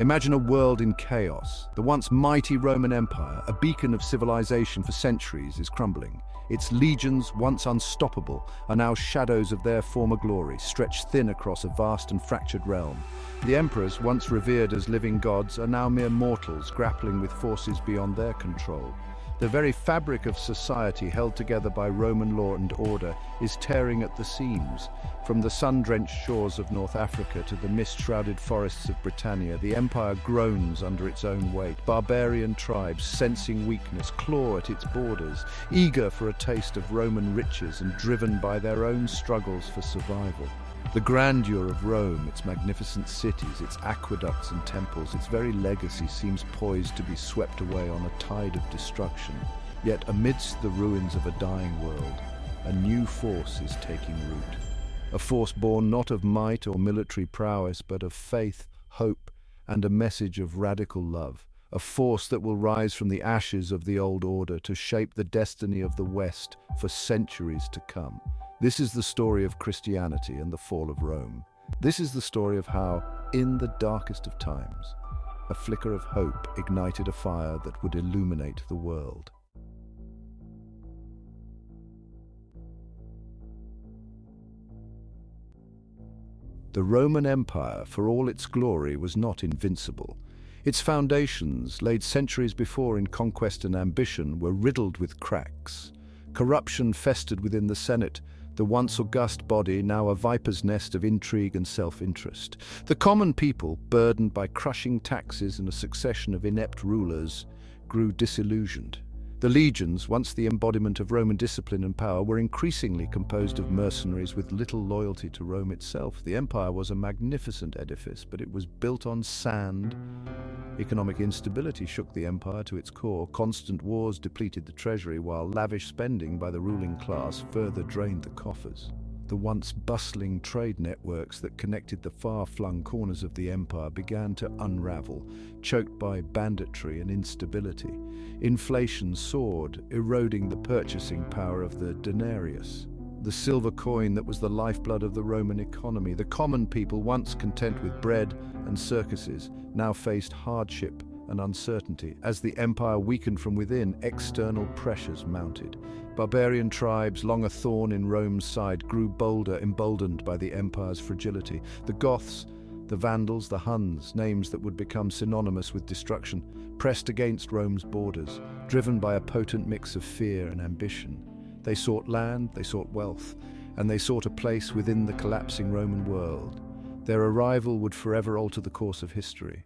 Imagine a world in chaos. The once mighty Roman Empire, a beacon of civilization for centuries, is crumbling. Its legions, once unstoppable, are now shadows of their former glory, stretched thin across a vast and fractured realm. The emperors, once revered as living gods, are now mere mortals grappling with forces beyond their control. The very fabric of society, held together by Roman law and order, is tearing at the seams. From the sun-drenched shores of North Africa to the mist-shrouded forests of Britannia, the empire groans under its own weight. Barbarian tribes, sensing weakness, claw at its borders, eager for a taste of Roman riches and driven by their own struggles for survival. The grandeur of Rome, its magnificent cities, its aqueducts and temples, its very legacy seems poised to be swept away on a tide of destruction. Yet amidst the ruins of a dying world, a new force is taking root. A force born not of might or military prowess, but of faith, hope, and a message of radical love. A force that will rise from the ashes of the old order to shape the destiny of the West for centuries to come. This is the story of Christianity and the fall of Rome. This is the story of how, in the darkest of times, a flicker of hope ignited a fire that would illuminate the world. The Roman Empire, for all its glory, was not invincible. Its foundations, laid centuries before in conquest and ambition, were riddled with cracks. Corruption festered within the Senate, the once august body now a viper's nest of intrigue and self-interest. The common people, burdened by crushing taxes and a succession of inept rulers, grew disillusioned. The legions, once the embodiment of Roman discipline and power, were increasingly composed of mercenaries with little loyalty to Rome itself. The empire was a magnificent edifice, but it was built on sand. Economic instability shook the empire to its core. Constant wars depleted the treasury, while lavish spending by the ruling class further drained the coffers. The once bustling trade networks that connected the far-flung corners of the empire began to unravel, choked by banditry and instability. Inflation soared, eroding the purchasing power of the denarius, the silver coin that was the lifeblood of the Roman economy. The common people, once content with bread and circuses, now faced hardship and uncertainty. As the empire weakened from within, external pressures mounted. Barbarian tribes, long a thorn in Rome's side, grew bolder, emboldened by the empire's fragility. The Goths, the Vandals, the Huns, names that would become synonymous with destruction, pressed against Rome's borders, driven by a potent mix of fear and ambition. They sought land, they sought wealth, and they sought a place within the collapsing Roman world. Their arrival would forever alter the course of history.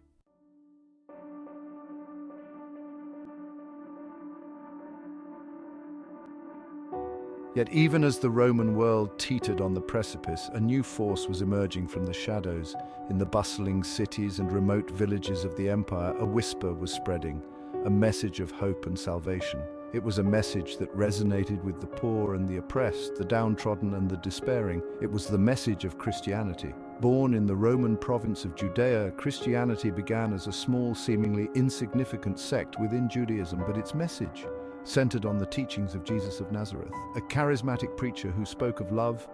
Yet even as the Roman world teetered on the precipice, a new force was emerging from the shadows. In the bustling cities and remote villages of the empire, a whisper was spreading, a message of hope and salvation. It was a message that resonated with the poor and the oppressed, the downtrodden and the despairing. It was the message of Christianity. Born in the Roman province of Judea, Christianity began as a small, seemingly insignificant sect within Judaism, but its message centered on the teachings of Jesus of Nazareth, a charismatic preacher who spoke of love,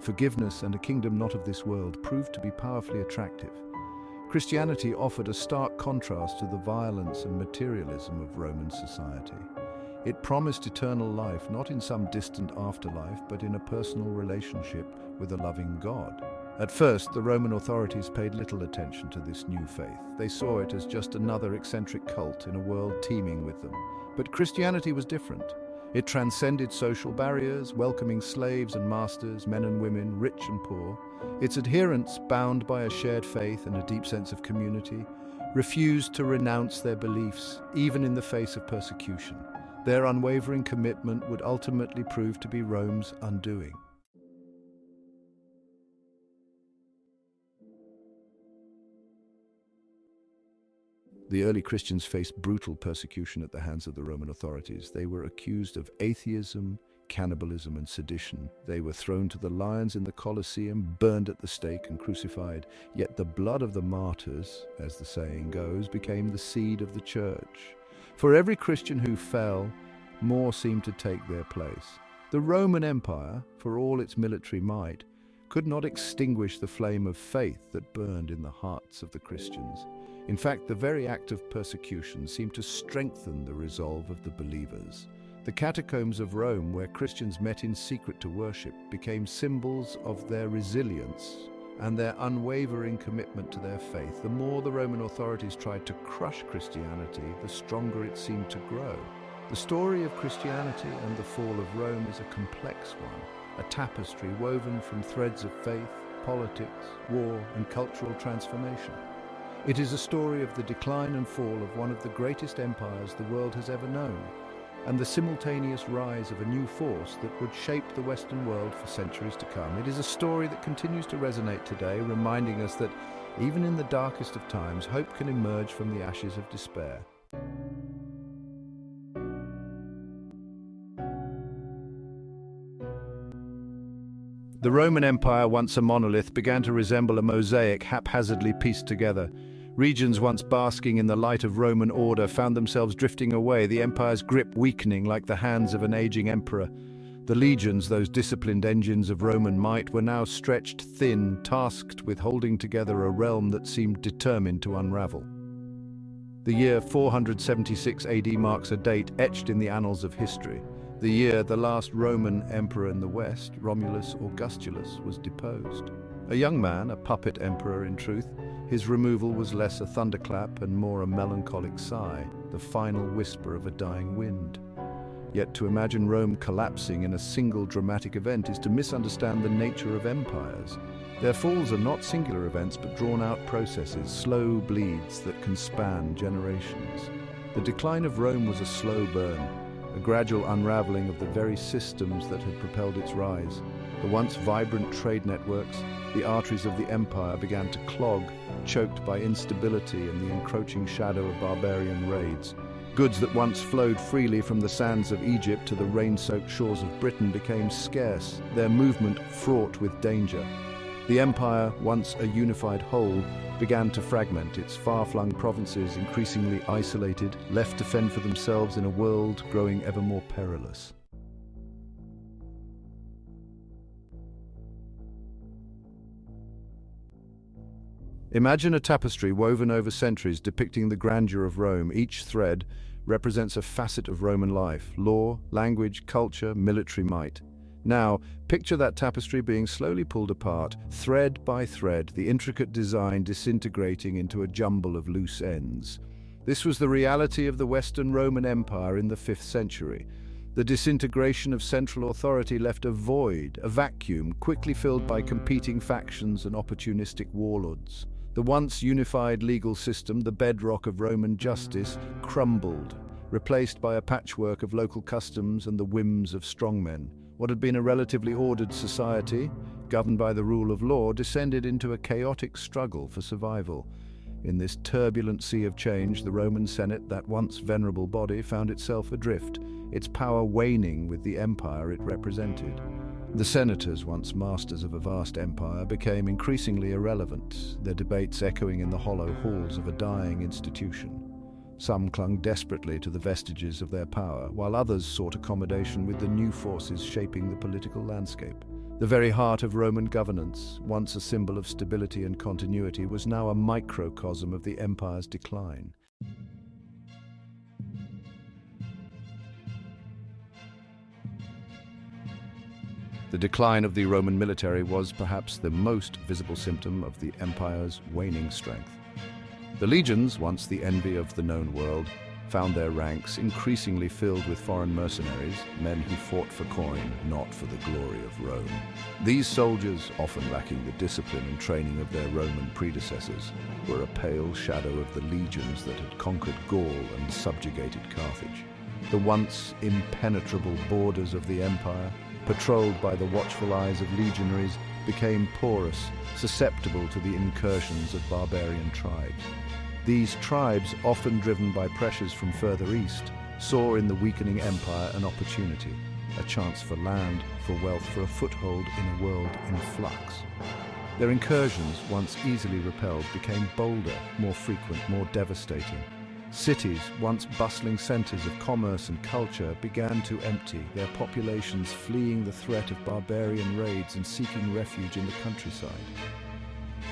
forgiveness, and a kingdom not of this world, proved to be powerfully attractive. Christianity offered a stark contrast to the violence and materialism of Roman society. It promised eternal life, not in some distant afterlife, but in a personal relationship with a loving God. At first, the Roman authorities paid little attention to this new faith. They saw it as just another eccentric cult in a world teeming with them. But Christianity was different. It transcended social barriers, welcoming slaves and masters, men and women, rich and poor. Its adherents, bound by a shared faith and a deep sense of community, refused to renounce their beliefs, even in the face of persecution. Their unwavering commitment would ultimately prove to be Rome's undoing. The early Christians faced brutal persecution at the hands of the Roman authorities. They were accused of atheism, cannibalism, and sedition. They were thrown to the lions in the Colosseum, burned at the stake, and crucified. Yet the blood of the martyrs, as the saying goes, became the seed of the church. For every Christian who fell, more seemed to take their place. The Roman Empire, for all its military might, could not extinguish the flame of faith that burned in the hearts of the Christians. In fact, the very act of persecution seemed to strengthen the resolve of the believers. The catacombs of Rome, where Christians met in secret to worship, became symbols of their resilience and their unwavering commitment to their faith. The more the Roman authorities tried to crush Christianity, the stronger it seemed to grow. The story of Christianity and the fall of Rome is a complex one, a tapestry woven from threads of faith, politics, war, and cultural transformation. It is a story of the decline and fall of one of the greatest empires the world has ever known, and the simultaneous rise of a new force that would shape the Western world for centuries to come. It is a story that continues to resonate today, reminding us that even in the darkest of times, hope can emerge from the ashes of despair. The Roman Empire, once a monolith, began to resemble a mosaic haphazardly pieced together. Regions once basking in the light of Roman order found themselves drifting away, the empire's grip weakening like the hands of an aging emperor. The legions, those disciplined engines of Roman might, were now stretched thin, tasked with holding together a realm that seemed determined to unravel. The year 476 AD marks a date etched in the annals of history. The year the last Roman emperor in the West, Romulus Augustulus, was deposed. A young man, a puppet emperor in truth, his removal was less a thunderclap and more a melancholic sigh, the final whisper of a dying wind. Yet to imagine Rome collapsing in a single dramatic event is to misunderstand the nature of empires. Their falls are not singular events but drawn-out processes, slow bleeds that can span generations. The decline of Rome was a slow burn, a gradual unraveling of the very systems that had propelled its rise. The once vibrant trade networks, the arteries of the empire began to clog, choked by instability and the encroaching shadow of barbarian raids. Goods that once flowed freely from the sands of Egypt to the rain-soaked shores of Britain became scarce, their movement fraught with danger. The empire, once a unified whole, began to fragment, its far-flung provinces increasingly isolated, left to fend for themselves in a world growing ever more perilous. Imagine a tapestry woven over centuries depicting the grandeur of Rome. Each thread represents a facet of Roman life: law, language, culture, military might. Now, picture that tapestry being slowly pulled apart, thread by thread, the intricate design disintegrating into a jumble of loose ends. This was the reality of the Western Roman Empire in the 5th century. The disintegration of central authority left a void, a vacuum, quickly filled by competing factions and opportunistic warlords. The once unified legal system, the bedrock of Roman justice, crumbled, replaced by a patchwork of local customs and the whims of strongmen. What had been a relatively ordered society, governed by the rule of law, descended into a chaotic struggle for survival. In this turbulent sea of change, the Roman Senate, that once venerable body, found itself adrift, its power waning with the empire it represented. The senators, once masters of a vast empire, became increasingly irrelevant, their debates echoing in the hollow halls of a dying institution. Some clung desperately to the vestiges of their power, while others sought accommodation with the new forces shaping the political landscape. The very heart of Roman governance, once a symbol of stability and continuity, was now a microcosm of the empire's decline. The decline of the Roman military was perhaps the most visible symptom of the empire's waning strength. The legions, once the envy of the known world, found their ranks increasingly filled with foreign mercenaries, men who fought for coin, not for the glory of Rome. These soldiers, often lacking the discipline and training of their Roman predecessors, were a pale shadow of the legions that had conquered Gaul and subjugated Carthage. The once impenetrable borders of the empire, patrolled by the watchful eyes of legionaries, became porous, susceptible to the incursions of barbarian tribes. These tribes, often driven by pressures from further east, saw in the weakening empire an opportunity, a chance for land, for wealth, for a foothold in a world in flux. Their incursions, once easily repelled, became bolder, more frequent, more devastating. Cities, once bustling centers of commerce and culture, began to empty, their populations fleeing the threat of barbarian raids and seeking refuge in the countryside.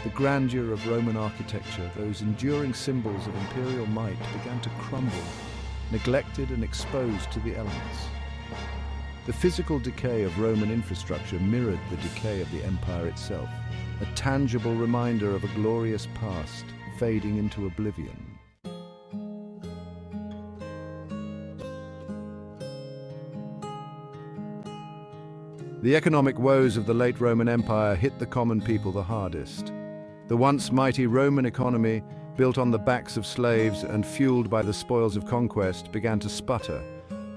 The grandeur of Roman architecture, those enduring symbols of imperial might, began to crumble, neglected and exposed to the elements. The physical decay of Roman infrastructure mirrored the decay of the empire itself, a tangible reminder of a glorious past fading into oblivion. The economic woes of the late Roman Empire hit the common people the hardest. The once mighty Roman economy, built on the backs of slaves and fueled by the spoils of conquest, began to sputter.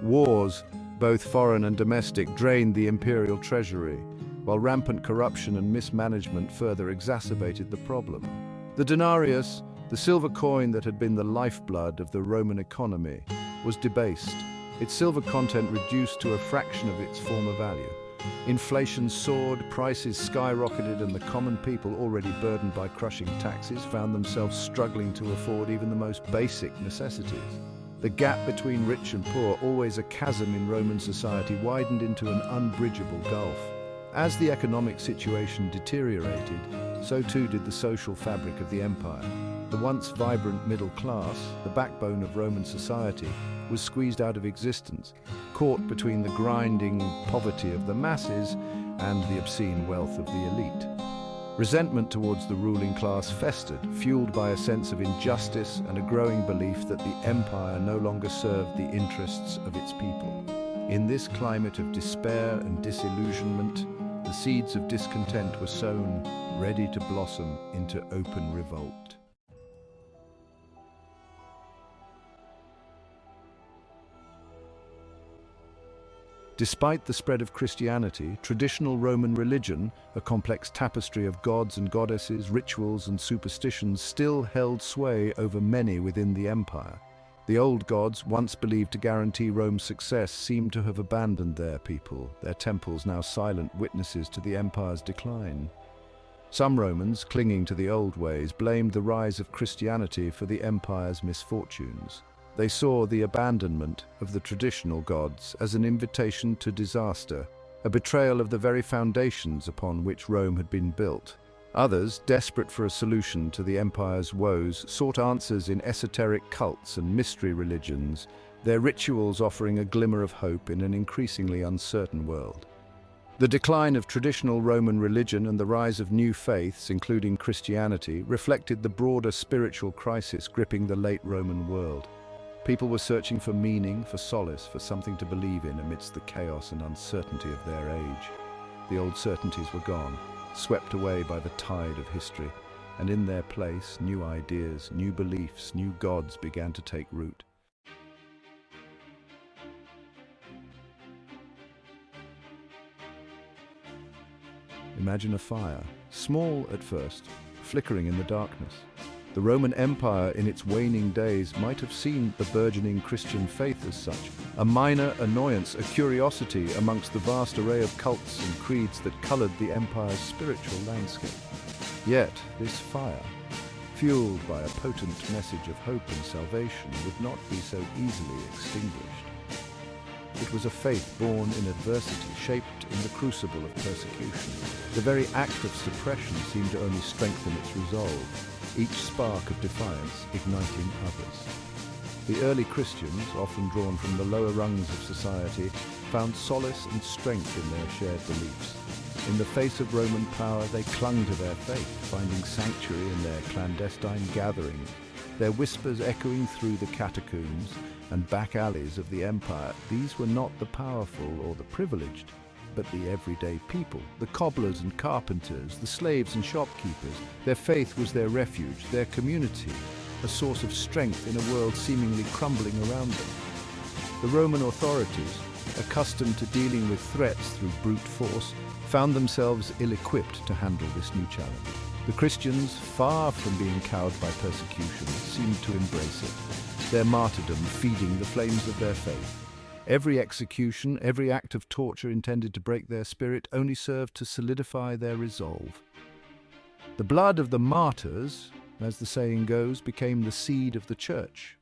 Wars, both foreign and domestic, drained the imperial treasury, while rampant corruption and mismanagement further exacerbated the problem. The denarius, the silver coin that had been the lifeblood of the Roman economy, was debased, its silver content reduced to a fraction of its former value. Inflation soared, prices skyrocketed, and the common people, already burdened by crushing taxes, found themselves struggling to afford even the most basic necessities. The gap between rich and poor, always a chasm in Roman society, widened into an unbridgeable gulf. As the economic situation deteriorated, so too did the social fabric of the empire. The once vibrant middle class, the backbone of Roman society, was squeezed out of existence, caught between the grinding poverty of the masses and the obscene wealth of the elite. Resentment towards the ruling class festered, fueled by a sense of injustice and a growing belief that the empire no longer served the interests of its people. In this climate of despair and disillusionment, the seeds of discontent were sown, ready to blossom into open revolt. Despite the spread of Christianity, traditional Roman religion, a complex tapestry of gods and goddesses, rituals and superstitions, still held sway over many within the empire. The old gods, once believed to guarantee Rome's success, seemed to have abandoned their people, their temples now silent witnesses to the empire's decline. Some Romans, clinging to the old ways, blamed the rise of Christianity for the empire's misfortunes. They saw the abandonment of the traditional gods as an invitation to disaster, a betrayal of the very foundations upon which Rome had been built. Others, desperate for a solution to the empire's woes, sought answers in esoteric cults and mystery religions, their rituals offering a glimmer of hope in an increasingly uncertain world. The decline of traditional Roman religion and the rise of new faiths, including Christianity, reflected the broader spiritual crisis gripping the late Roman world. People were searching for meaning, for solace, for something to believe in amidst the chaos and uncertainty of their age. The old certainties were gone, swept away by the tide of history, and in their place, new ideas, new beliefs, new gods began to take root. Imagine a fire, small at first, flickering in the darkness. The Roman Empire in its waning days might have seen the burgeoning Christian faith as such, a minor annoyance, a curiosity amongst the vast array of cults and creeds that colored the empire's spiritual landscape. Yet this fire, fueled by a potent message of hope and salvation, would not be so easily extinguished. It was a faith born in adversity, shaped in the crucible of persecution. The very act of suppression seemed to only strengthen its resolve, each spark of defiance igniting others. The early Christians, often drawn from the lower rungs of society, found solace and strength in their shared beliefs. In the face of Roman power, they clung to their faith, finding sanctuary in their clandestine gatherings, their whispers echoing through the catacombs and back alleys of the empire. These were not the powerful or the privileged, but the everyday people, the cobblers and carpenters, the slaves and shopkeepers. Their faith was their refuge, their community, a source of strength in a world seemingly crumbling around them. The Roman authorities, accustomed to dealing with threats through brute force, found themselves ill-equipped to handle this new challenge. The Christians, far from being cowed by persecution, seemed to embrace it, their martyrdom feeding the flames of their faith. Every execution, every act of torture intended to break their spirit only served to solidify their resolve. The blood of the martyrs, as the saying goes, became the seed of the church.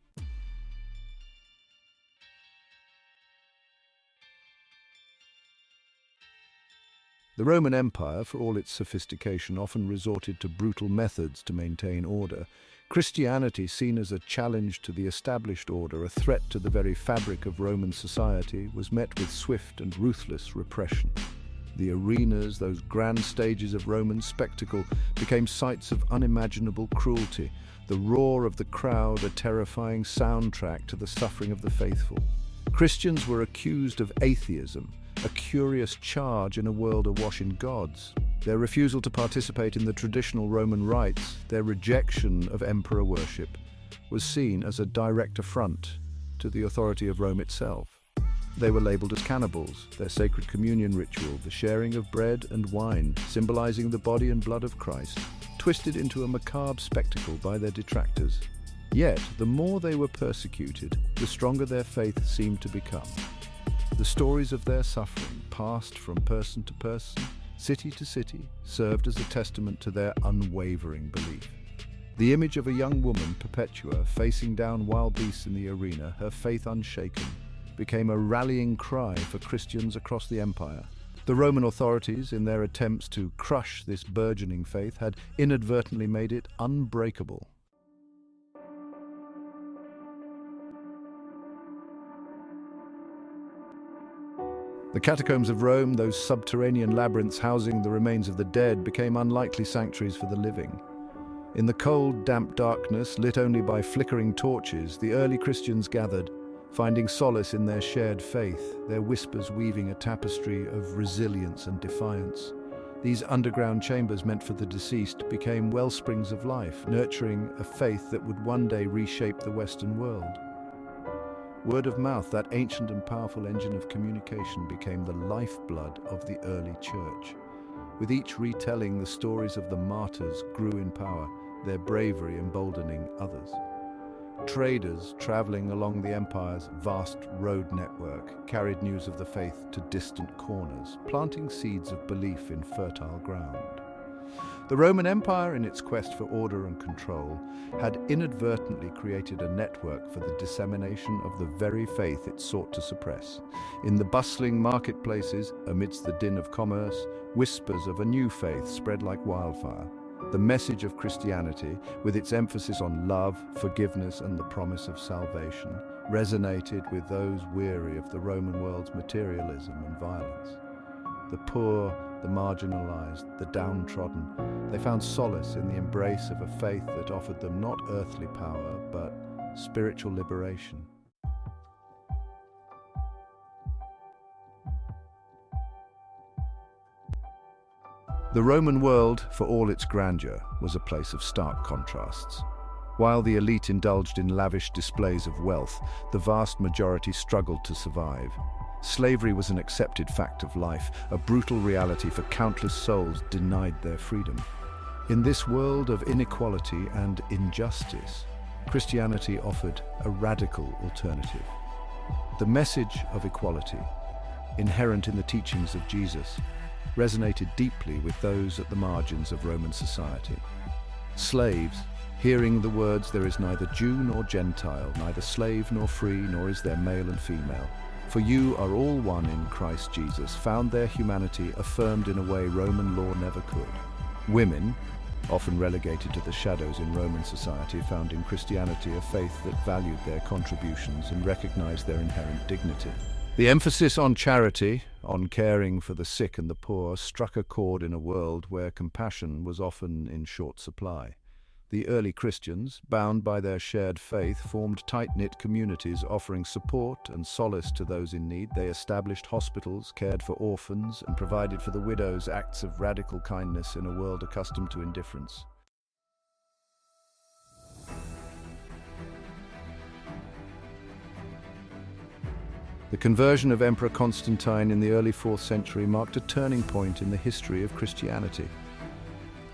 The Roman Empire, for all its sophistication, often resorted to brutal methods to maintain order. Christianity, seen as a challenge to the established order, a threat to the very fabric of Roman society, was met with swift and ruthless repression. The arenas, those grand stages of Roman spectacle, became sites of unimaginable cruelty, the roar of the crowd a terrifying soundtrack to the suffering of the faithful. Christians were accused of atheism, a curious charge in a world awash in gods. Their refusal to participate in the traditional Roman rites, their rejection of emperor worship, was seen as a direct affront to the authority of Rome itself. They were labeled as cannibals, their sacred communion ritual, the sharing of bread and wine, symbolizing the body and blood of Christ, twisted into a macabre spectacle by their detractors. Yet, the more they were persecuted, the stronger their faith seemed to become. The stories of their suffering, passed from person to person, city to city, served as a testament to their unwavering belief. The image of a young woman, Perpetua, facing down wild beasts in the arena, her faith unshaken, became a rallying cry for Christians across the empire. The Roman authorities, in their attempts to crush this burgeoning faith, had inadvertently made it unbreakable. The catacombs of Rome, those subterranean labyrinths housing the remains of the dead, became unlikely sanctuaries for the living. In the cold, damp darkness, lit only by flickering torches, the early Christians gathered, finding solace in their shared faith, their whispers weaving a tapestry of resilience and defiance. These underground chambers meant for the deceased became wellsprings of life, nurturing a faith that would one day reshape the Western world. Word of mouth, that ancient and powerful engine of communication, became the lifeblood of the early church. With each retelling, the stories of the martyrs grew in power, their bravery emboldening others. Traders traveling along the empire's vast road network carried news of the faith to distant corners, planting seeds of belief in fertile ground. The Roman Empire, in its quest for order and control, had inadvertently created a network for the dissemination of the very faith it sought to suppress. In the bustling marketplaces, amidst the din of commerce, whispers of a new faith spread like wildfire. The message of Christianity, with its emphasis on love, forgiveness, and the promise of salvation, resonated with those weary of the Roman world's materialism and violence. The poor, the marginalized, the downtrodden, they found solace in the embrace of a faith that offered them not earthly power, but spiritual liberation. The Roman world, for all its grandeur, was a place of stark contrasts. While the elite indulged in lavish displays of wealth, the vast majority struggled to survive. Slavery was an accepted fact of life, a brutal reality for countless souls denied their freedom. In this world of inequality and injustice, Christianity offered a radical alternative. The message of equality, inherent in the teachings of Jesus, resonated deeply with those at the margins of Roman society. Slaves, hearing the words, "There is neither Jew nor Gentile, neither slave nor free, nor is there male and female, for you are all one in Christ Jesus," found their humanity affirmed in a way Roman law never could. Women, often relegated to the shadows in Roman society, found in Christianity a faith that valued their contributions and recognized their inherent dignity. The emphasis on charity, on caring for the sick and the poor, struck a chord in a world where compassion was often in short supply. The early Christians, bound by their shared faith, formed tight-knit communities offering support and solace to those in need. They established hospitals, cared for orphans, and provided for the widows, acts of radical kindness in a world accustomed to indifference. The conversion of Emperor Constantine in the early 4th century marked a turning point in the history of Christianity.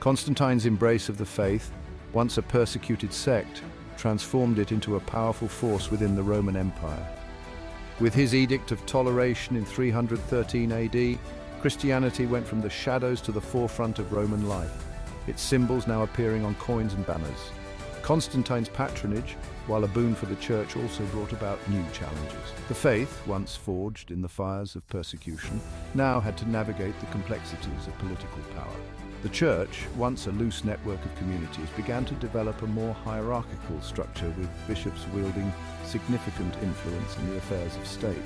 Constantine's embrace of the faith, once a persecuted sect, transformed it into a powerful force within the Roman Empire. With his edict of toleration in 313 AD, Christianity went from the shadows to the forefront of Roman life, its symbols now appearing on coins and banners. Constantine's patronage, while a boon for the church, also brought about new challenges. The faith, once forged in the fires of persecution, now had to navigate the complexities of political power. The church, once a loose network of communities, began to develop a more hierarchical structure, with bishops wielding significant influence in the affairs of state.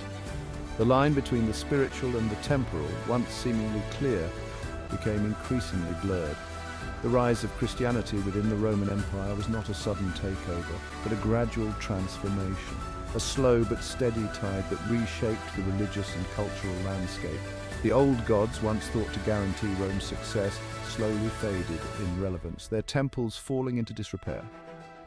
The line between the spiritual and the temporal, once seemingly clear, became increasingly blurred. The rise of Christianity within the Roman Empire was not a sudden takeover, but a gradual transformation, a slow but steady tide that reshaped the religious and cultural landscape. The old gods, once thought to guarantee Rome's success, slowly faded in relevance, their temples falling into disrepair.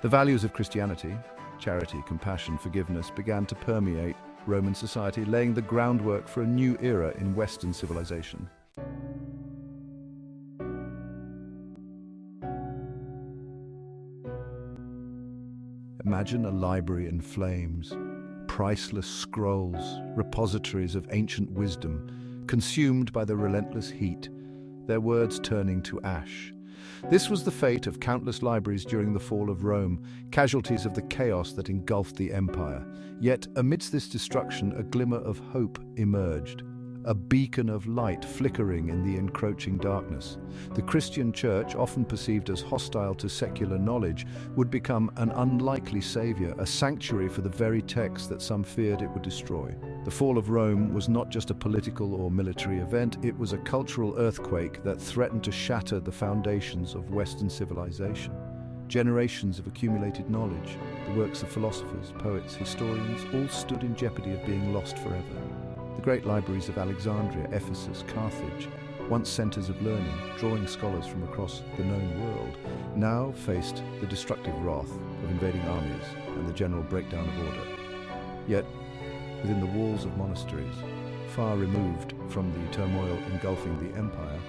The values of Christianity, charity, compassion, forgiveness, began to permeate Roman society, laying the groundwork for a new era in Western civilization. Imagine a library in flames, priceless scrolls, repositories of ancient wisdom, consumed by the relentless heat, their words turning to ash. This was the fate of countless libraries during the fall of Rome, casualties of the chaos that engulfed the empire. Yet, amidst this destruction, a glimmer of hope emerged, a beacon of light flickering in the encroaching darkness. The Christian church, often perceived as hostile to secular knowledge, would become an unlikely savior, a sanctuary for the very texts that some feared it would destroy. The fall of Rome was not just a political or military event, it was a cultural earthquake that threatened to shatter the foundations of Western civilization. Generations of accumulated knowledge, the works of philosophers, poets, historians, all stood in jeopardy of being lost forever. The great libraries of Alexandria, Ephesus, Carthage, once centers of learning, drawing scholars from across the known world, now faced the destructive wrath of invading armies and the general breakdown of order. Yet, within the walls of monasteries, far removed from the turmoil engulfing the empire,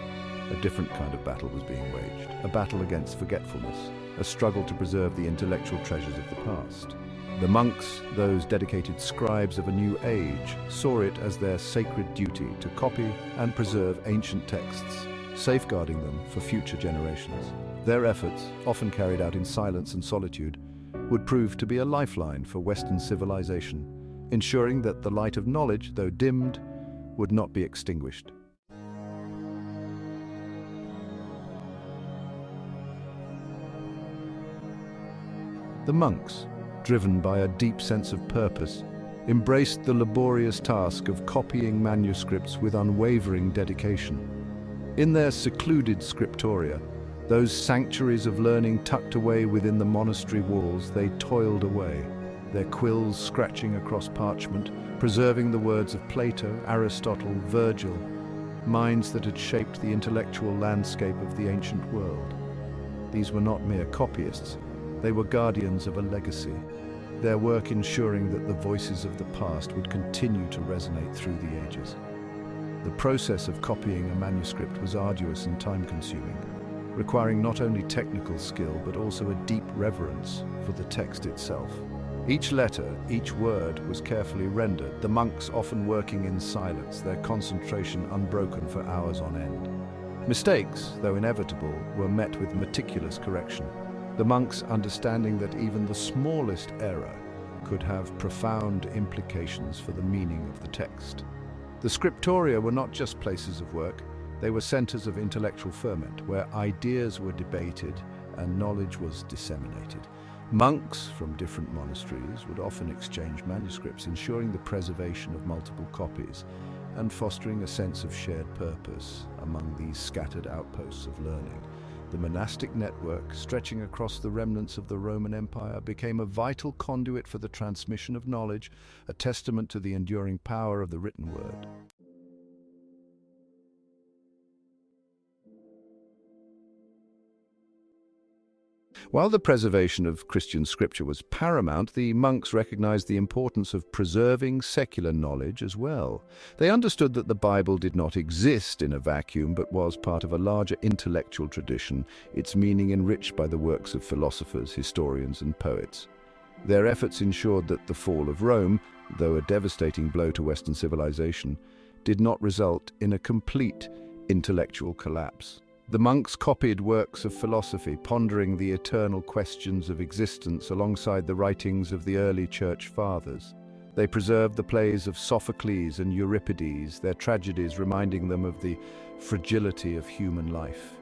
a different kind of battle was being waged. A battle against forgetfulness, a struggle to preserve the intellectual treasures of the past. The monks, those dedicated scribes of a new age, saw it as their sacred duty to copy and preserve ancient texts, safeguarding them for future generations. Their efforts, often carried out in silence and solitude, would prove to be a lifeline for Western civilization, ensuring that the light of knowledge, though dimmed, would not be extinguished. The monks, driven by a deep sense of purpose, embraced the laborious task of copying manuscripts with unwavering dedication. In their secluded scriptoria, those sanctuaries of learning tucked away within the monastery walls, they toiled away, their quills scratching across parchment, preserving the words of Plato, Aristotle, Virgil, minds that had shaped the intellectual landscape of the ancient world. These were not mere copyists, they were guardians of a legacy, their work ensuring that the voices of the past would continue to resonate through the ages. The process of copying a manuscript was arduous and time-consuming, requiring not only technical skill but also a deep reverence for the text itself. Each letter, each word was carefully rendered, the monks often working in silence, their concentration unbroken for hours on end. Mistakes, though inevitable, were met with meticulous correction, the monks understanding that even the smallest error could have profound implications for the meaning of the text. The scriptoria were not just places of work, they were centers of intellectual ferment, where ideas were debated and knowledge was disseminated. Monks from different monasteries would often exchange manuscripts, ensuring the preservation of multiple copies and fostering a sense of shared purpose among these scattered outposts of learning. The monastic network, stretching across the remnants of the Roman Empire, became a vital conduit for the transmission of knowledge, a testament to the enduring power of the written word. While the preservation of Christian scripture was paramount, the monks recognized the importance of preserving secular knowledge as well. They understood that the Bible did not exist in a vacuum, but was part of a larger intellectual tradition, its meaning enriched by the works of philosophers, historians, and poets. Their efforts ensured that the fall of Rome, though a devastating blow to Western civilization, did not result in a complete intellectual collapse. The monks copied works of philosophy, pondering the eternal questions of existence alongside the writings of the early church fathers. They preserved the plays of Sophocles and Euripides, their tragedies reminding them of the fragility of human life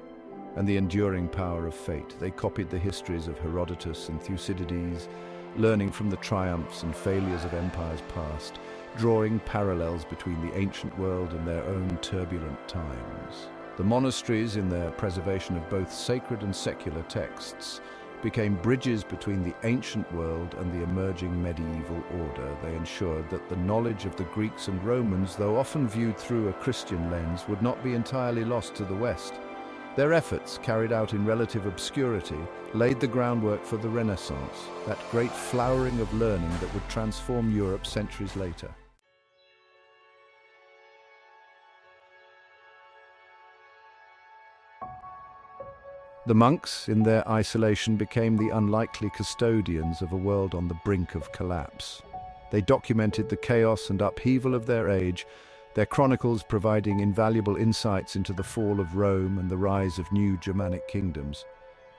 and the enduring power of fate. They copied the histories of Herodotus and Thucydides, learning from the triumphs and failures of empires past, drawing parallels between the ancient world and their own turbulent times. The monasteries, in their preservation of both sacred and secular texts, became bridges between the ancient world and the emerging medieval order. They ensured that the knowledge of the Greeks and Romans, though often viewed through a Christian lens, would not be entirely lost to the West. Their efforts, carried out in relative obscurity, laid the groundwork for the Renaissance, that great flowering of learning that would transform Europe centuries later. The monks, in their isolation, became the unlikely custodians of a world on the brink of collapse. They documented the chaos and upheaval of their age, their chronicles providing invaluable insights into the fall of Rome and the rise of new Germanic kingdoms.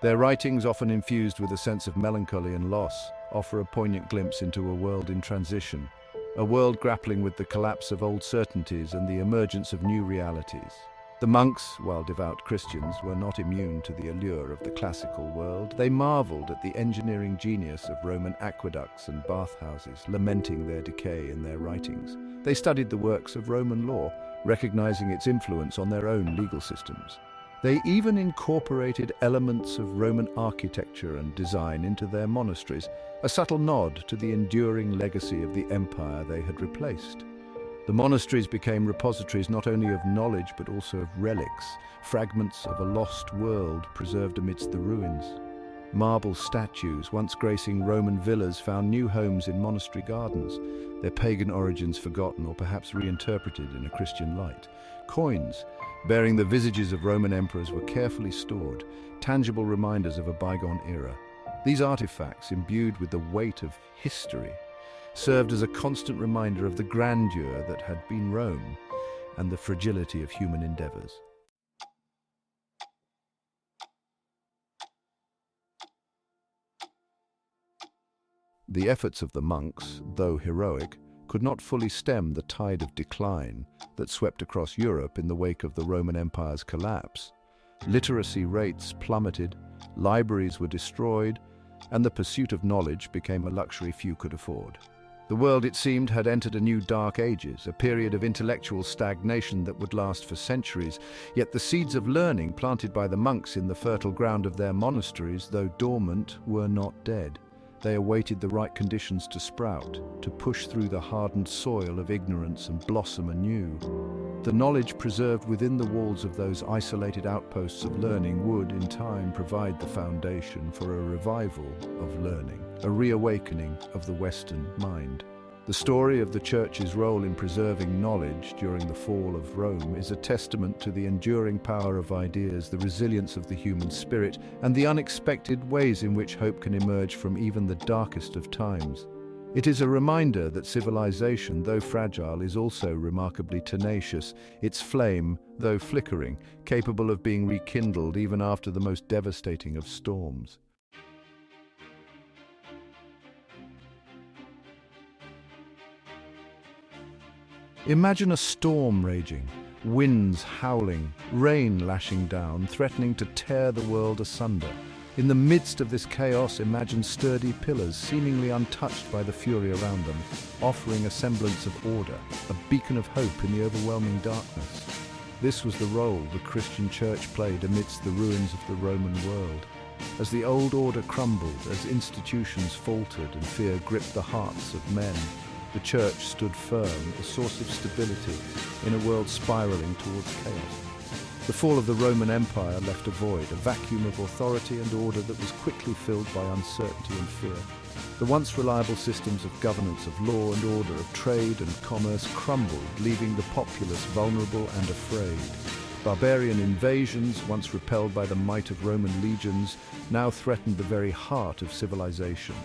Their writings, often infused with a sense of melancholy and loss, offer a poignant glimpse into a world in transition, a world grappling with the collapse of old certainties and the emergence of new realities. The monks, while devout Christians, were not immune to the allure of the classical world. They marveled at the engineering genius of Roman aqueducts and bathhouses, lamenting their decay in their writings. They studied the works of Roman law, recognizing its influence on their own legal systems. They even incorporated elements of Roman architecture and design into their monasteries, a subtle nod to the enduring legacy of the empire they had replaced. The monasteries became repositories not only of knowledge but also of relics, fragments of a lost world preserved amidst the ruins. Marble statues, once gracing Roman villas, found new homes in monastery gardens, their pagan origins forgotten or perhaps reinterpreted in a Christian light. Coins, bearing the visages of Roman emperors, were carefully stored, tangible reminders of a bygone era. These artifacts, imbued with the weight of history, served as a constant reminder of the grandeur that had been Rome and the fragility of human endeavors. The efforts of the monks, though heroic, could not fully stem the tide of decline that swept across Europe in the wake of the Roman Empire's collapse. Literacy rates plummeted, libraries were destroyed, and the pursuit of knowledge became a luxury few could afford. The world, it seemed, had entered a new dark ages, a period of intellectual stagnation that would last for centuries. Yet the seeds of learning planted by the monks in the fertile ground of their monasteries, though dormant, were not dead. They awaited the right conditions to sprout, to push through the hardened soil of ignorance and blossom anew. The knowledge preserved within the walls of those isolated outposts of learning would, in time, provide the foundation for a revival of learning, a reawakening of the Western mind. The story of the Church's role in preserving knowledge during the fall of Rome is a testament to the enduring power of ideas, the resilience of the human spirit, and the unexpected ways in which hope can emerge from even the darkest of times. It is a reminder that civilization, though fragile, is also remarkably tenacious, its flame, though flickering, capable of being rekindled even after the most devastating of storms. Imagine a storm raging, winds howling, rain lashing down, threatening to tear the world asunder. In the midst of this chaos, imagine sturdy pillars, seemingly untouched by the fury around them, offering a semblance of order, a beacon of hope in the overwhelming darkness. This was the role the Christian Church played amidst the ruins of the Roman world. As the old order crumbled, as institutions faltered and fear gripped the hearts of men, the Church stood firm, a source of stability in a world spiraling towards chaos. The fall of the Roman Empire left a void, a vacuum of authority and order that was quickly filled by uncertainty and fear. The once reliable systems of governance, of law and order, of trade and commerce crumbled, leaving the populace vulnerable and afraid. Barbarian invasions, once repelled by the might of Roman legions, now threatened the very heart of civilization.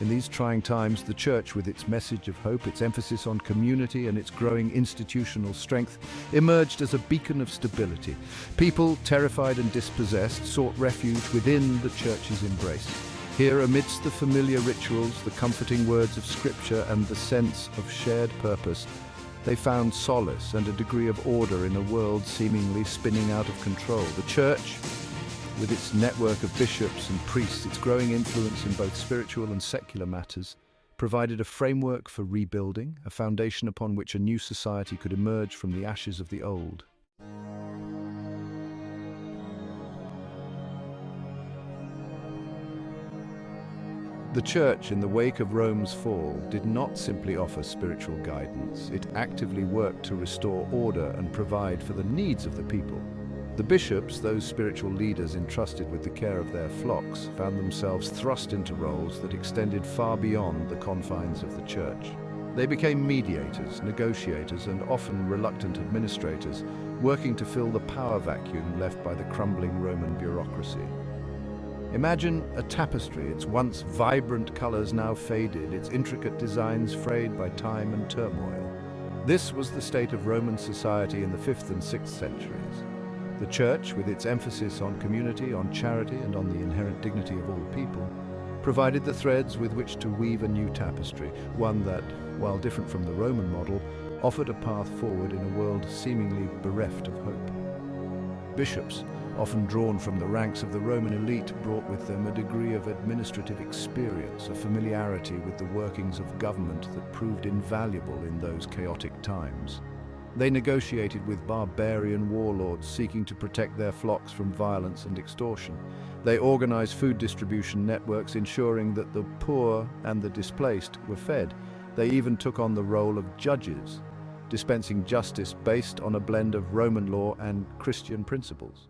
In these trying times, the Church, with its message of hope, its emphasis on community and its growing institutional strength, emerged as a beacon of stability. People, terrified and dispossessed, sought refuge within the Church's embrace. Here, amidst the familiar rituals, the comforting words of Scripture and the sense of shared purpose, they found solace and a degree of order in a world seemingly spinning out of control. The Church, with its network of bishops and priests, its growing influence in both spiritual and secular matters, provided a framework for rebuilding, a foundation upon which a new society could emerge from the ashes of the old. The Church, in the wake of Rome's fall, did not simply offer spiritual guidance. It actively worked to restore order and provide for the needs of the people. The bishops, those spiritual leaders entrusted with the care of their flocks, found themselves thrust into roles that extended far beyond the confines of the Church. They became mediators, negotiators, and often reluctant administrators, working to fill the power vacuum left by the crumbling Roman bureaucracy. Imagine a tapestry, its once vibrant colors now faded, its intricate designs frayed by time and turmoil. This was the state of Roman society in the 5th and 6th centuries. The Church, with its emphasis on community, on charity, and on the inherent dignity of all people, provided the threads with which to weave a new tapestry, one that, while different from the Roman model, offered a path forward in a world seemingly bereft of hope. Bishops, often drawn from the ranks of the Roman elite, brought with them a degree of administrative experience, a familiarity with the workings of government that proved invaluable in those chaotic times. They negotiated with barbarian warlords seeking to protect their flocks from violence and extortion. They organized food distribution networks, ensuring that the poor and the displaced were fed. They even took on the role of judges, dispensing justice based on a blend of Roman law and Christian principles.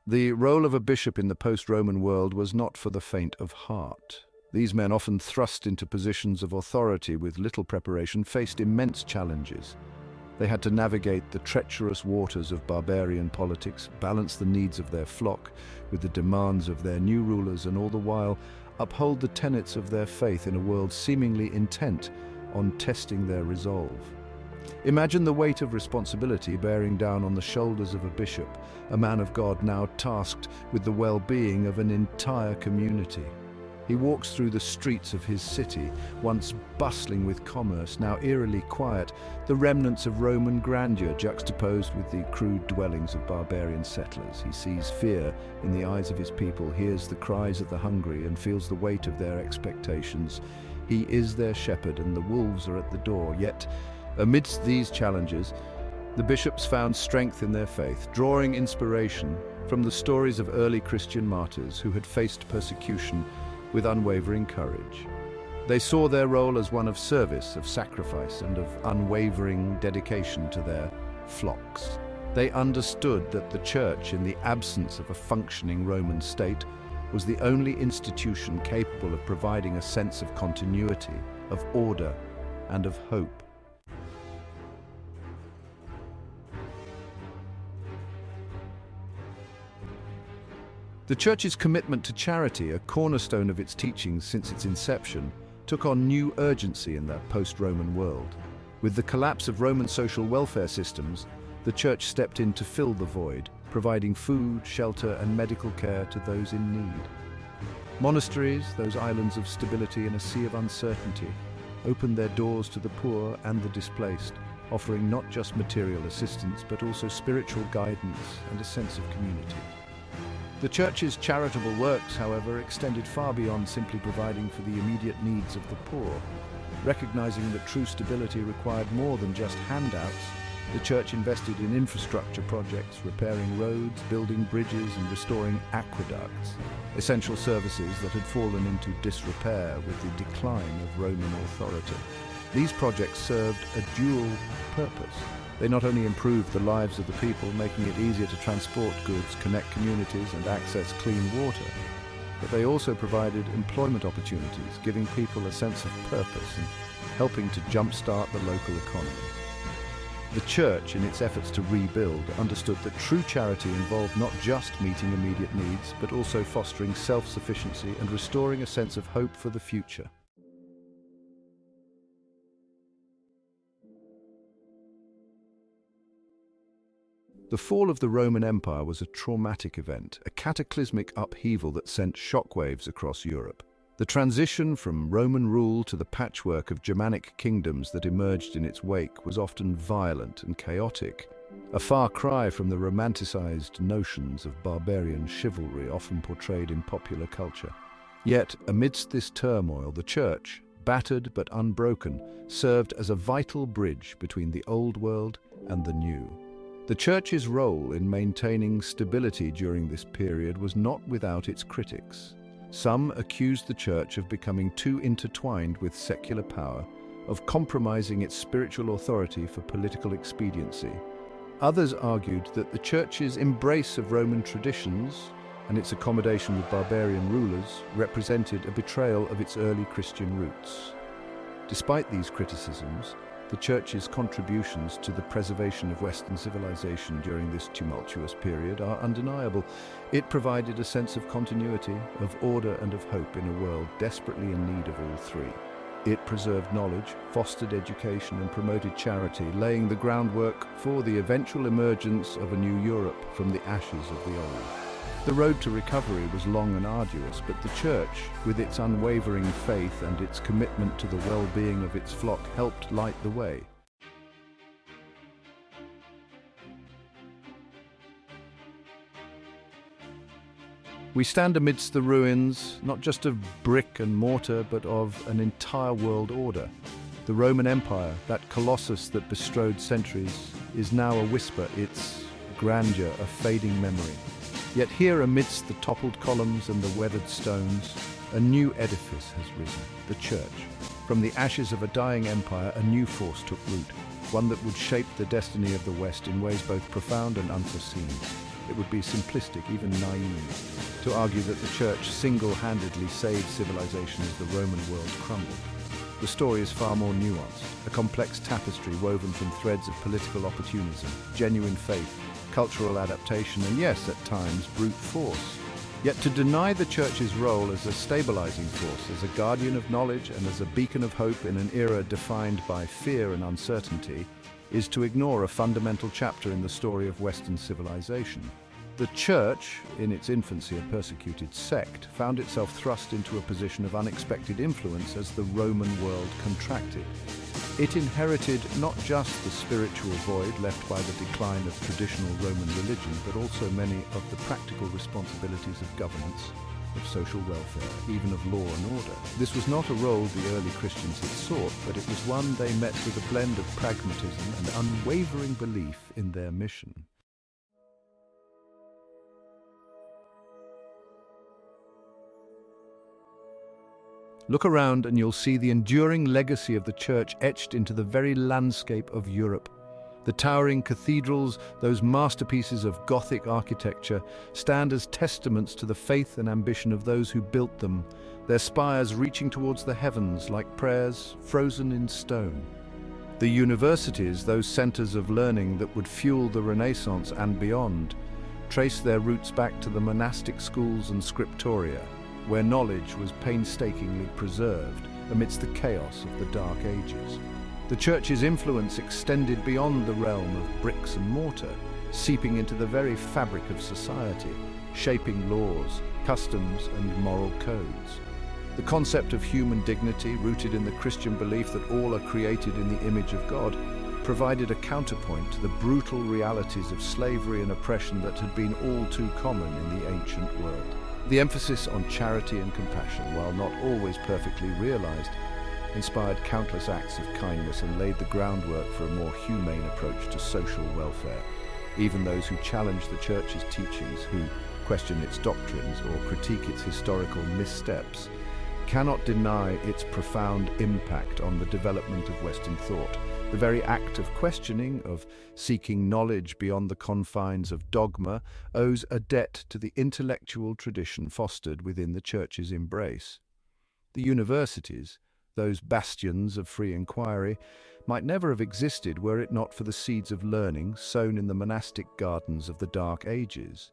The role of a bishop in the post-Roman world was not for the faint of heart. These men, often thrust into positions of authority with little preparation, faced immense challenges. They had to navigate the treacherous waters of barbarian politics, balance the needs of their flock with the demands of their new rulers, and all the while uphold the tenets of their faith in a world seemingly intent on testing their resolve. Imagine the weight of responsibility bearing down on the shoulders of a bishop, a man of God now tasked with the well-being of an entire community. He walks through the streets of his city, once bustling with commerce, now eerily quiet, the remnants of Roman grandeur juxtaposed with the crude dwellings of barbarian settlers. He sees fear in the eyes of his people, hears the cries of the hungry, and feels the weight of their expectations. He is their shepherd, and the wolves are at the door. Yet, amidst these challenges, the bishops found strength in their faith, drawing inspiration from the stories of early Christian martyrs who had faced persecution with unwavering courage. They saw their role as one of service, of sacrifice, and of unwavering dedication to their flocks. They understood that the Church, in the absence of a functioning Roman state, was the only institution capable of providing a sense of continuity, of order, and of hope. The Church's commitment to charity, a cornerstone of its teachings since its inception, took on new urgency in that post-Roman world. With the collapse of Roman social welfare systems, the Church stepped in to fill the void, providing food, shelter, and medical care to those in need. Monasteries, those islands of stability in a sea of uncertainty, opened their doors to the poor and the displaced, offering not just material assistance but also spiritual guidance and a sense of community. The Church's charitable works, however, extended far beyond simply providing for the immediate needs of the poor. Recognizing that true stability required more than just handouts, the Church invested in infrastructure projects, repairing roads, building bridges, and restoring aqueducts, essential services that had fallen into disrepair with the decline of Roman authority. These projects served a dual purpose. They not only improved the lives of the people, making it easier to transport goods, connect communities, and access clean water, but they also provided employment opportunities, giving people a sense of purpose and helping to jumpstart the local economy. The Church, in its efforts to rebuild, understood that true charity involved not just meeting immediate needs, but also fostering self-sufficiency and restoring a sense of hope for the future. The fall of the Roman Empire was a traumatic event, a cataclysmic upheaval that sent shockwaves across Europe. The transition from Roman rule to the patchwork of Germanic kingdoms that emerged in its wake was often violent and chaotic, a far cry from the romanticized notions of barbarian chivalry often portrayed in popular culture. Yet, amidst this turmoil, the Church, battered but unbroken, served as a vital bridge between the old world and the new. The Church's role in maintaining stability during this period was not without its critics. Some accused the Church of becoming too intertwined with secular power, of compromising its spiritual authority for political expediency. Others argued that the Church's embrace of Roman traditions and its accommodation with barbarian rulers represented a betrayal of its early Christian roots. Despite these criticisms, the Church's contributions to the preservation of Western civilization during this tumultuous period are undeniable. It provided a sense of continuity, of order and of hope in a world desperately in need of all three. It preserved knowledge, fostered education and promoted charity, laying the groundwork for the eventual emergence of a new Europe from the ashes of the old. The road to recovery was long and arduous, but the Church, with its unwavering faith and its commitment to the well-being of its flock, helped light the way. We stand amidst the ruins, not just of brick and mortar, but of an entire world order. The Roman Empire, that colossus that bestrode centuries, is now a whisper, its grandeur a fading memory. Yet here, amidst the toppled columns and the weathered stones, a new edifice has risen, the Church. From the ashes of a dying empire, a new force took root, one that would shape the destiny of the West in ways both profound and unforeseen. It would be simplistic, even naive, to argue that the Church single-handedly saved civilization as the Roman world crumbled. The story is far more nuanced, a complex tapestry woven from threads of political opportunism, genuine faith, cultural adaptation, and yes, at times, brute force. Yet to deny the Church's role as a stabilizing force, as a guardian of knowledge and as a beacon of hope in an era defined by fear and uncertainty, is to ignore a fundamental chapter in the story of Western civilization. The Church, in its infancy a persecuted sect, found itself thrust into a position of unexpected influence as the Roman world contracted. It inherited not just the spiritual void left by the decline of traditional Roman religion, but also many of the practical responsibilities of governance, of social welfare, even of law and order. This was not a role the early Christians had sought, but it was one they met with a blend of pragmatism and unwavering belief in their mission. Look around and you'll see the enduring legacy of the Church etched into the very landscape of Europe. The towering cathedrals, those masterpieces of Gothic architecture, stand as testaments to the faith and ambition of those who built them, their spires reaching towards the heavens like prayers frozen in stone. The universities, those centers of learning that would fuel the Renaissance and beyond, trace their roots back to the monastic schools and scriptoria, where knowledge was painstakingly preserved amidst the chaos of the Dark Ages. The Church's influence extended beyond the realm of bricks and mortar, seeping into the very fabric of society, shaping laws, customs, and moral codes. The concept of human dignity, rooted in the Christian belief that all are created in the image of God, provided a counterpoint to the brutal realities of slavery and oppression that had been all too common in the ancient world. The emphasis on charity and compassion, while not always perfectly realized, inspired countless acts of kindness and laid the groundwork for a more humane approach to social welfare. Even those who challenge the Church's teachings, who question its doctrines or critique its historical missteps, cannot deny its profound impact on the development of Western thought. The very act of questioning, of seeking knowledge beyond the confines of dogma, owes a debt to the intellectual tradition fostered within the Church's embrace. The universities, those bastions of free inquiry, might never have existed were it not for the seeds of learning sown in the monastic gardens of the Dark Ages.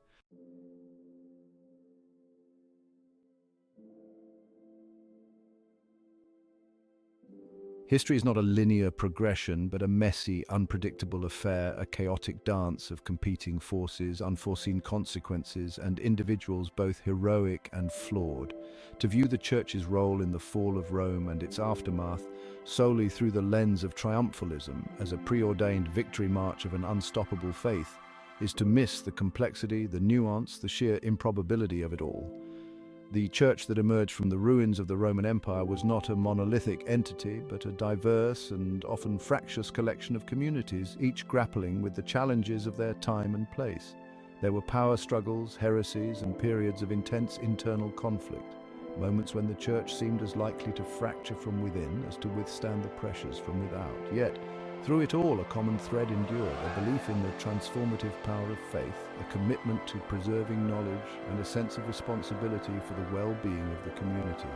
History is not a linear progression, but a messy, unpredictable affair, a chaotic dance of competing forces, unforeseen consequences, and individuals both heroic and flawed. To view the Church's role in the fall of Rome and its aftermath solely through the lens of triumphalism, as a preordained victory march of an unstoppable faith, is to miss the complexity, the nuance, the sheer improbability of it all. The Church that emerged from the ruins of the Roman Empire was not a monolithic entity, but a diverse and often fractious collection of communities, each grappling with the challenges of their time and place. There were power struggles, heresies, and periods of intense internal conflict, moments when the Church seemed as likely to fracture from within as to withstand the pressures from without. Yet, through it all, a common thread endured, a belief in the transformative power of faith, a commitment to preserving knowledge, and a sense of responsibility for the well-being of the community.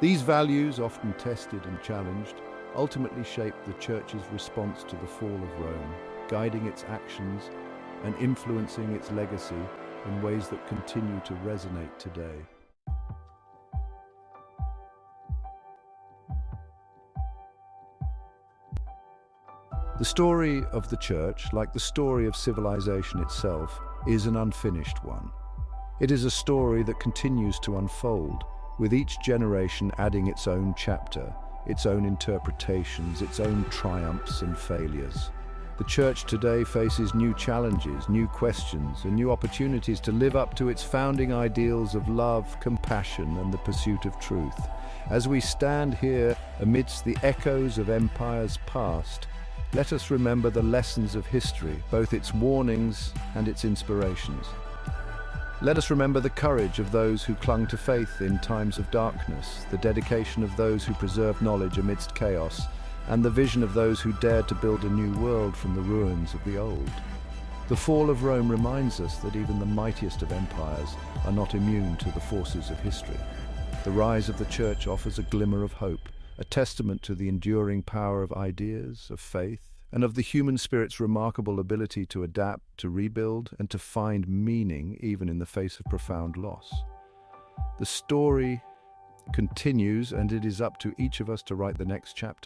These values, often tested and challenged, ultimately shaped the Church's response to the fall of Rome, guiding its actions and influencing its legacy in ways that continue to resonate today. The story of the Church, like the story of civilization itself, is an unfinished one. It is a story that continues to unfold, with each generation adding its own chapter, its own interpretations, its own triumphs and failures. The Church today faces new challenges, new questions, and new opportunities to live up to its founding ideals of love, compassion, and the pursuit of truth. As we stand here amidst the echoes of empires past, let us remember the lessons of history, both its warnings and its inspirations. Let us remember the courage of those who clung to faith in times of darkness, the dedication of those who preserved knowledge amidst chaos, and the vision of those who dared to build a new world from the ruins of the old. The fall of Rome reminds us that even the mightiest of empires are not immune to the forces of history. The rise of the Church offers a glimmer of hope, a testament to the enduring power of ideas, of faith, and of the human spirit's remarkable ability to adapt, to rebuild, and to find meaning even in the face of profound loss. The story continues, and it is up to each of us to write the next chapter.